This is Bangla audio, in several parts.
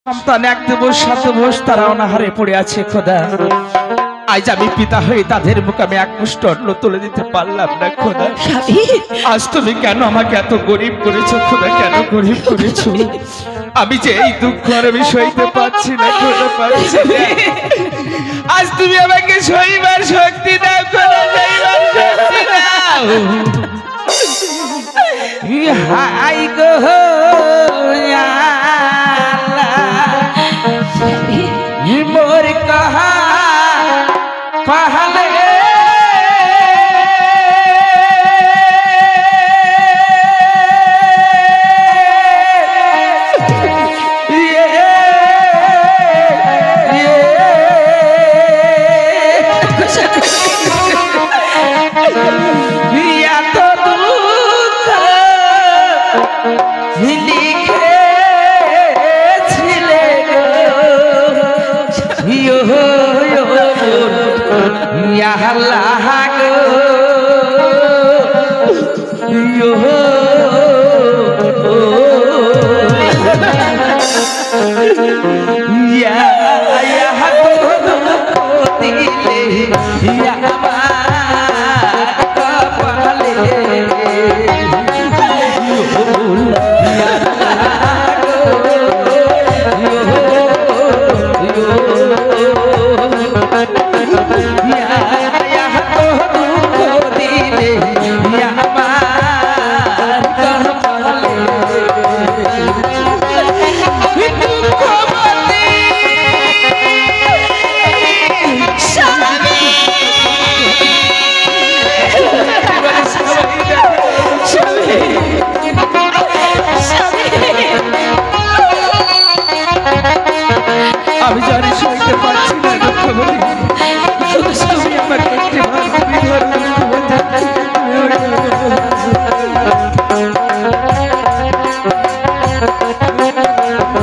সন্তান এক দিবস সাত দিবস তারা অনাহারে পড়ে আছে খোদা। আজ আমি পিতা হয়ে তাদের মুখে আমি এক মুষ্ট অন্ন তুলে দিতে পারলাম না খোদা। আজ তুমি কেন আমাকে এত গরিব করেছো খোদা, কেন গরিব করেছো? আমি যে এই দুঃখ আর আমি সইতে পারছি না খোদা, পারছি না। আজ তুমি আমাকে সইবার শক্তি দাও খোদা, সইবার শক্তি দাও। হাই গো मोर कहा पहले আমি জানি সইতে পারছি না দুঃখবতী। তুমি আমাকে একটি Allah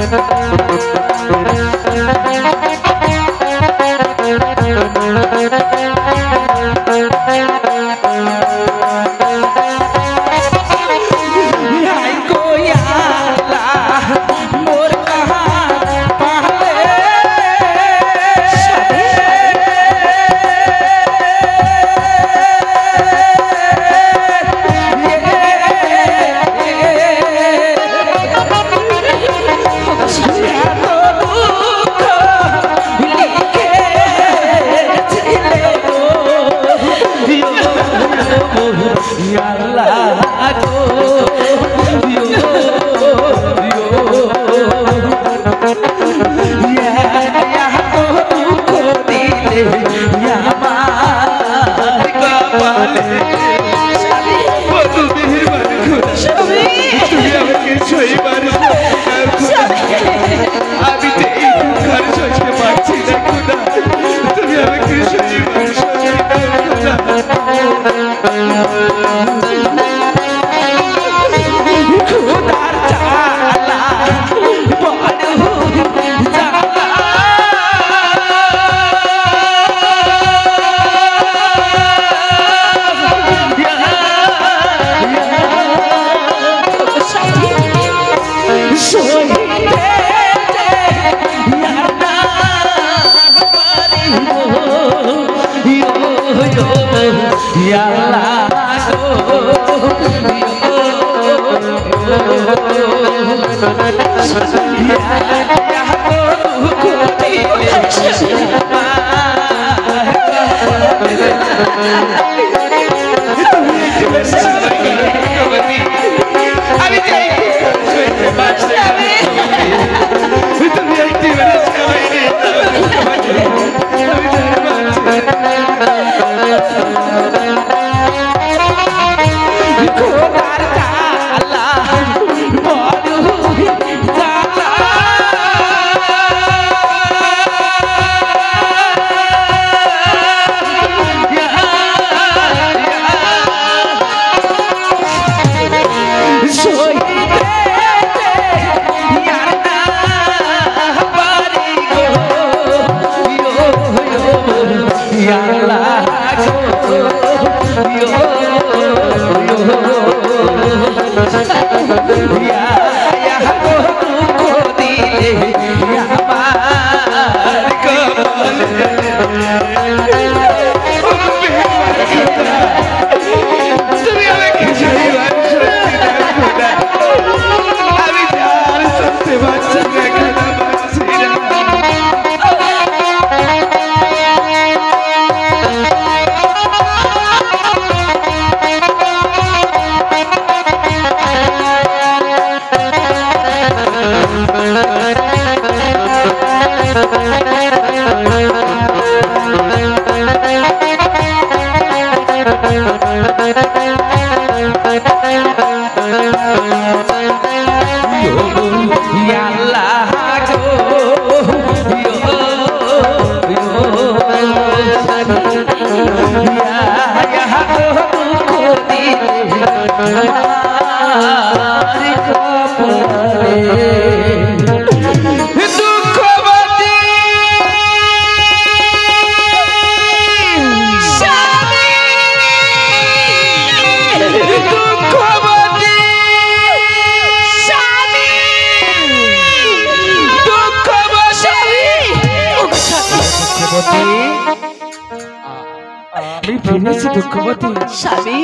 ফিরেছি দুঃখবতী। স্বামী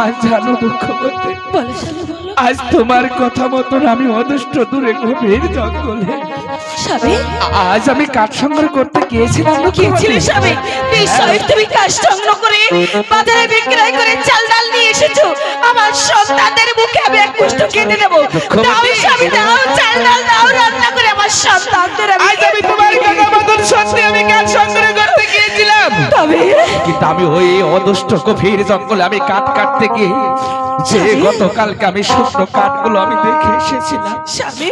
আজ জানো দুঃখবতী, বলো স্বামী বলো। আজ তোমার কথা মতন আমি অদৃষ্ট দূরে গভীর জঙ্গলে স্বামী আজ আমি কাঠ সংগ্রহ করতে গিয়েছিলাম। গিয়েছিলে স্বামী? নিশ্চয়ই তুমি কাঠ সংগ্রহ করে বাজারে বিক্রয় করে চাল ডাল নিয়ে এসেছো। আমার সন্তানদের মুখে আমি এক মুষ্ঠ খেতে দেবো। দাও স্বামী দাও, চাল ডাল দাও, রান্না করে আমার সন্তানদের আজ আমি তোমার কথা মতন সত্যি আমি কাঠ সংগ্রহ করতে গিয়েছিলাম, তবে কিন্তু আমি ওই অদৃষ্ট গভীর জঙ্গলে আমি কাঠ কাটতে গিয়ে যে গতকালকে আমি শুকনো কাঠগুলো আমি দেখে এসেছিলাম স্বামী,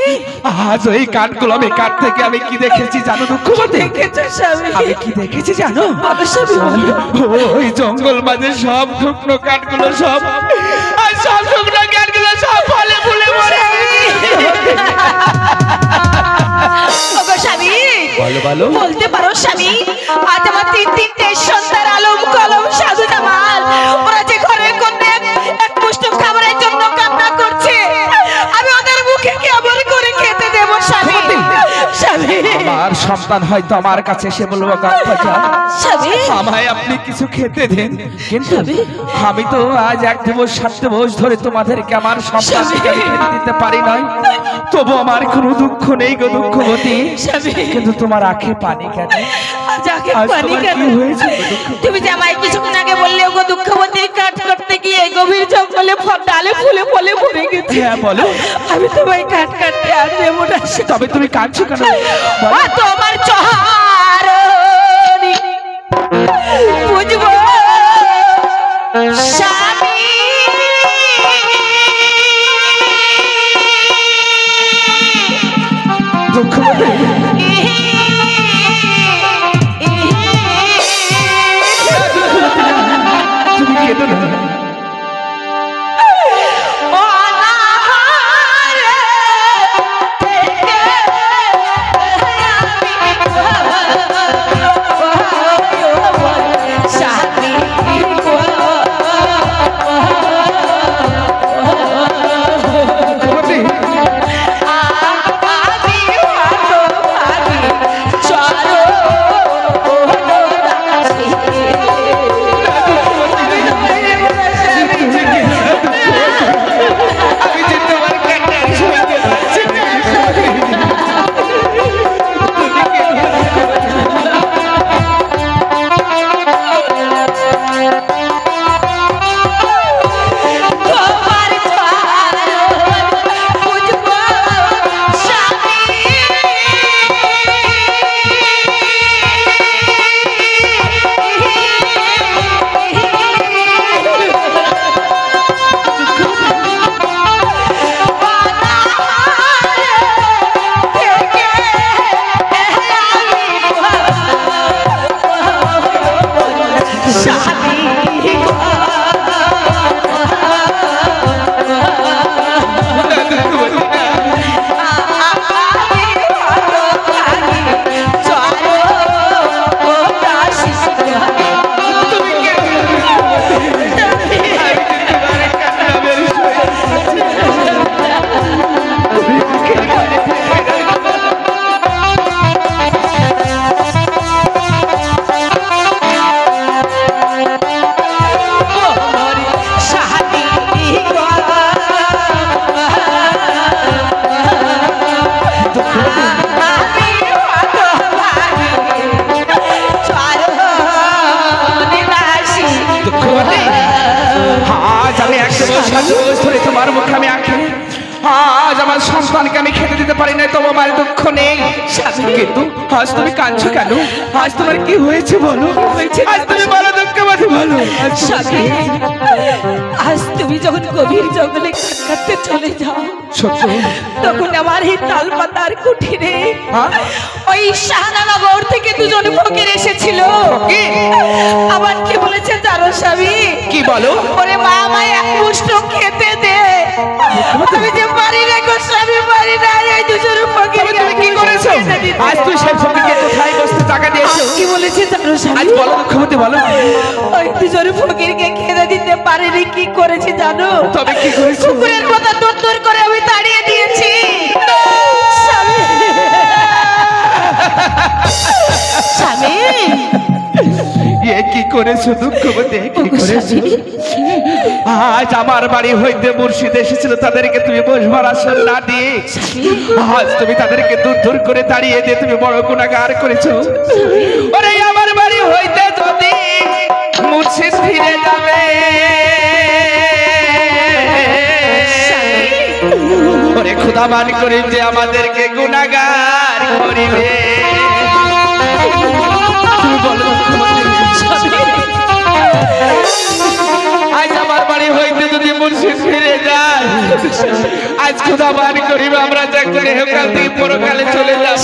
আজ ওই কাঠগুলো আমি কাটতে গিয়ে আমি কি দেখেছি জানো দুঃখবতী? দেখেছো স্বামী? আমি কি দেখেছি জানো? বলো স্বামী বলো। ওই জঙ্গল মাঝে সব শুকনো কাঠগুলো সব আর সব শুকনো কাঠগুলো সব ফলে ফুলে মরে ওগো স্বামী, বলো বলো। বলতে পারো স্বামী, আজ আমার তিনটে সন্তান আলম কলম সাধু জামাল ওরা যে ঘরের কন্যা এক মুষ্ঠ খাবারের জন্য কান্না করছে, আমি ওদের মুখে কেমন করে খেতে দেবো স্বামী? স্বামী আমার সন্তান হয়তো আমার কাছে এসে বলবো স্বামী আমায় আপনি কিছু খেতে দেন, কিন্তু আমি তো আজ 1 দিবস 7 দিবস ধরে তোমাদেরকে আমার সন্তানকে খেতে দিতে পারি নাই, তবু আমার কোনো দুঃখ নেই গো দুঃখবতী। স্বামী কিন্তু তোমার আঁখে পানি কেন? আজ আগে আজ পানি তোমার কেন? কি হয়েছে গো দুঃখবতী? তুমি জামাই কিছুক্ষণ আগে বললে ওগো দুঃখবতী কাট করতে গিয়ে গভীর জঙ্গলে ডালে ফুলে ফলে মরে গেছে। হ্যাঁ বলো। আমি তোমায় কাট কাটতে আর দেবো না। তবে তুমি কাঁদছো কেন? ও তোমার চহার বুঝবো স্বামী, দুঃখবতী তুমি কেঁদো না। আজ আমার সন্তানকে আমি খেতে দিতে পারি না, তবু আমার দুঃখ নেই। কিন্তু আজ তুমি কাঁদছো কেন? আজ তোমার কি হয়েছে বলো? আজ তুমি বলো দুঃখবতী বলো। আজ তুমি যখন গভীর জঙ্গলে কাটতে চলে যাও তখন আমার এই তাল পাতার কুঠিরে ওই শাহনানগর থেকে দুজন ফকির এসেছিল। আবার কি বলেছে জানো স্বামী? কি বলো? ওরে মা আমায় এক মুষ্ঠ খেতে দে। আমি যে পারি না গো স্বামী, পারি না। এই দুজন ফকির তুমি কি করেছো? আজ তুই সেই ফকিরকে কোথায় বসতে টাকা দিয়েছো? কি বলেছে জানো স্বামী? আজ বলো দুঃখবতী বলো। ওই দুজন ফকিরকে খেতে দিতে পারিনি। কি করেছি জানো? তবে কি করেছো? কুকুরের মতো দূর দূর করে আমি তাড়িয়ে দিয়েছি। স্বামী স্বামী এ কি করেছো দুঃখবতী, কি করেছো? আজ আমার বাড়ি হইতে মুর্শিদ এসেছিল, তাদেরকে তুমি বসবার আসন না দিয়ে আজ তুমি তাদেরকে দূর দূর করে তাড়িয়ে দিয়ে তুমি বড় গুনাহগার করেছো। ওরে আমার বাড়ি হইতে যদি মুর্শিদ ফিরে যাবে, ওরে খোদা মান করিম যে আমাদেরকে গুনাহগার করিবে। তুমি বলো আজ আমার বাড়ি হইতে যদি মুর্শিদ ফিরে যায়, আজ খোদা মান করিবে আমরা যা করে হোকাল থেকে পরকালে চলে যাব।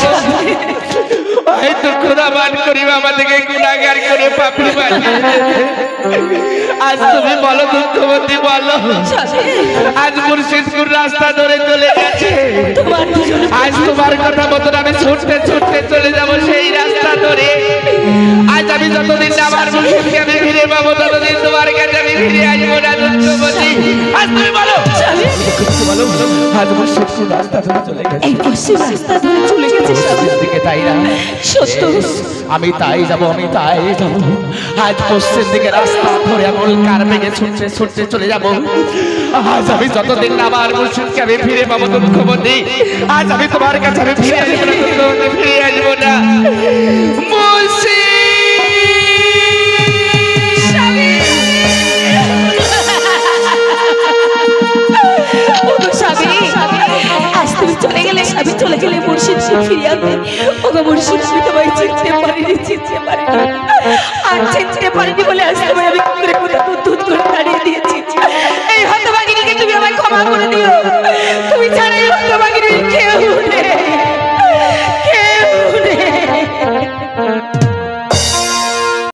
হয়তো খোদা মান করিবে আমাদেরকে গুনাহগার করে পাপী বানিয়ে দেবে। আজ তুমি বলো দুঃখবতী, বলো আজ মুর্শিদপুর রাস্তা ধরে চলে গেছে, আজ তোমার কথা মতন আমি ছুটতে ছুটতে চলে যাব সেই রাস্তা ধরে। আজ আমি যতদিন আমার মুর্শিদকে আমি ফিরে পাবো ততদিন তোমার কাছে আমি ফিরে আসবো না দুঃখবতী। আজ তুমি বলো বলো আজ মুর্শিদপুর রাস্তা ধরে চলে গেছে, এই পশ্চিম রাস্তা ধরে চলে গেছে দিকে, তাই না? সত্য, আমি তাই যাব, আমি তাই যাব। আজ পশ্চিম দিকে রাস্তা ধরে আমল কার বেগে ছুটতে ছুটতে চলে যাব। আজ আমি যতদিন না আমার মুর্শিদকে আমি ফিরে পাবো দুঃখবতী, আজ আমি তোমার কাছে আমি ফিরে আসবো না দুঃখবতী, ফিরে আসবো না। মুর্শিদ আজ তুমি চলে গেলে, স্বামী চলে গেলে মুর্শিদ ফিরে আসবে। ওগো মুর্শিদ, আমি তোমায় চিনতে পারিনি, চিনতে পারিনি, আর চিনতে পারিনি বলে আজ তোমায় আমি করে দুধ করে তাড়িয়ে দিয়েছি। এই হতভাগিনীকে তুমি আমায় ক্ষমা করে দিও।